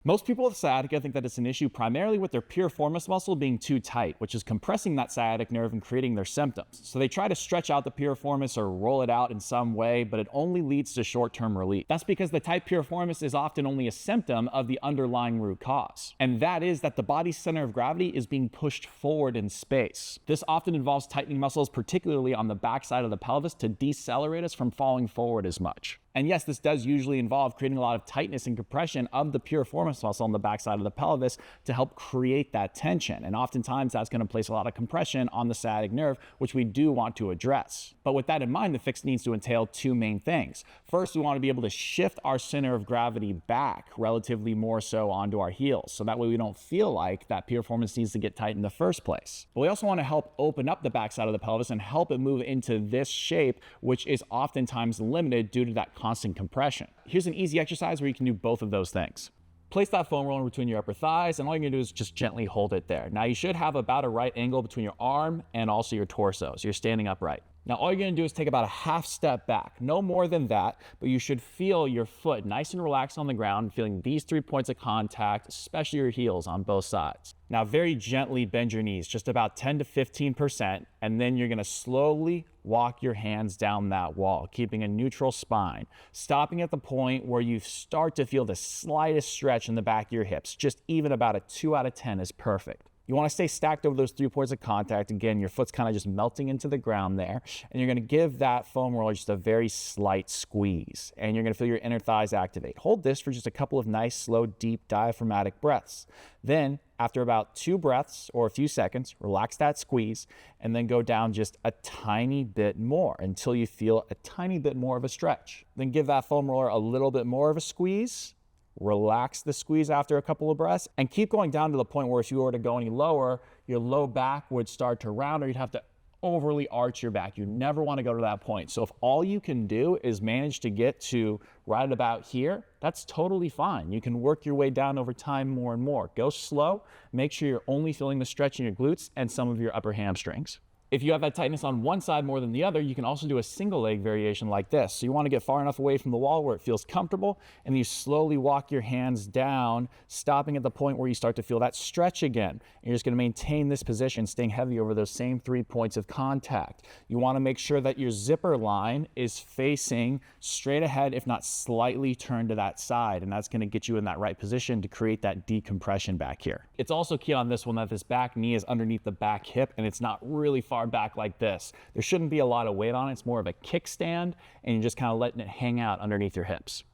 Most people with sciatica think that it's an issue primarily with their piriformis muscle being too tight, which is compressing that sciatic nerve and creating their symptoms. So they try to stretch out the piriformis or roll it out in some way, but it only leads to short-term relief. That's because the tight piriformis is often only a symptom of the underlying root cause. And that is that the body's center of gravity is being pushed forward in space. This often involves tightening muscles, particularly on the backside of the pelvis, to decelerate us from falling forward as much. And yes, this does usually involve creating a lot of tightness and compression of the piriformis muscle on the backside of the pelvis to help create that tension. And oftentimes that's going to place a lot of compression on the sciatic nerve, which we do want to address. But with that in mind, the fix needs to entail two main things. First, we want to be able to shift our center of gravity back relatively more so onto our heels. So that way we don't feel like that piriformis needs to get tight in the first place. But we also want to help open up the backside of the pelvis and help it move into this shape, which is oftentimes limited due to that constant compression. Here's an easy exercise where you can do both of those things. Place that foam roller between your upper thighs, and all you're gonna do is just gently hold it there. Now you should have about a right angle between your arm and also your torso, so you're standing upright. Now all you're gonna do is take about a half step back, no more than that, but you should feel your foot nice and relaxed on the ground, feeling these 3 points of contact, especially your heels on both sides. Now very gently bend your knees, just about 10 to 15%, and then you're gonna slowly walk your hands down that wall, keeping a neutral spine, stopping at the point where you start to feel the slightest stretch in the back of your hips. Just even about a 2 out of 10 is perfect. You want to stay stacked over those 3 points of contact. Again, your foot's kind of just melting into the ground there. And you're going to give that foam roller just a very slight squeeze. And you're going to feel your inner thighs activate. Hold this for just a couple of nice, slow, deep diaphragmatic breaths. Then, after about 2 breaths or a few seconds, relax that squeeze and then go down just a tiny bit more until you feel a tiny bit more of a stretch. Then give that foam roller a little bit more of a squeeze. Relax the squeeze after a couple of breaths and keep going down to the point where if you were to go any lower, your low back would start to round or you'd have to overly arch your back. You never want to go to that point. So if all you can do is manage to get to right about here, that's totally fine. You can work your way down over time more and more. Go slow. Make sure you're only feeling the stretch in your glutes and some of your upper hamstrings. If you have that tightness on one side more than the other, you can also do a single leg variation like this. So you want to get far enough away from the wall where it feels comfortable, and you slowly walk your hands down, stopping at the point where you start to feel that stretch again. And you're just going to maintain this position, staying heavy over those same 3 points of contact. You want to make sure that your zipper line is facing straight ahead, if not slightly turned to that side, and that's going to get you in that right position to create that decompression back here. It's also key on this one that this back knee is underneath the back hip, and it's not really far back like this. There shouldn't be a lot of weight on it. It's more of a kickstand, and you're just kind of letting it hang out underneath your hips.